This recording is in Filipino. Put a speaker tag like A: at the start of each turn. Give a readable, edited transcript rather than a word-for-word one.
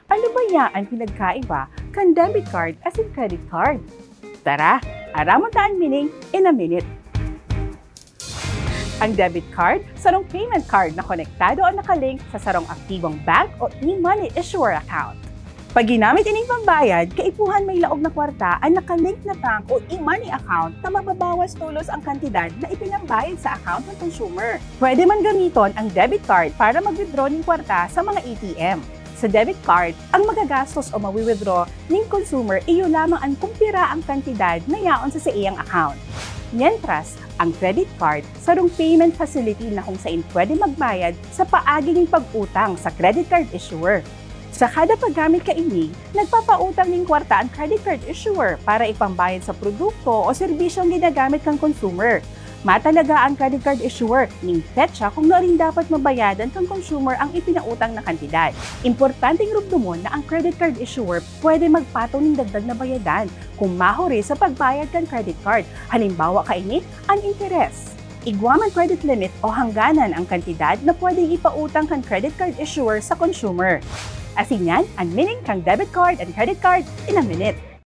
A: Ano ba yan ang pinagkaiba kan debit card as in credit card? Tara, aramon taan meaning in a minute. Ang debit card, sarong payment card na konektado o nakalink sa sarong aktibong bank o e-money issuer account. Pag ginamit ining pambayad, kaipuhan may laog na kwarta ang nakalink na bank o e-money account na mababawas tulos ang kantidad na ipinambayad sa account ng consumer. Pwede man gamiton ang debit card para mag-withdraw ng kwarta sa mga ATM. Sa debit card, ang magagastos o mawi-withdraw ng consumer iyo lamang ang kumpira ang kantidad na yaon sa iyang account. Mientras, ang credit card, sarong payment facility na kung saan pwede magbayad sa paagi ng pag-utang sa credit card issuer. Sa kada paggamit ka ini, nagpapautang ng kwarta ang credit card issuer para ipambayad sa produkto o serbisyong ginagamit ng consumer. Matalaga ang credit card issuer ng petsa kung na rin dapat mabayadan ng consumer ang ipinautang na kantidad. Importanteng rubdomon na ang credit card issuer pwede magpataw ng dagdag na bayadan kung mahuri sa pagbayad ng credit card. Halimbawa kainit, ang interes. Igwaman credit limit o hangganan ang kantidad na pwedeng ipautang ng credit card issuer sa consumer. Asin yan, ang meaning kang debit card and credit card in a minute.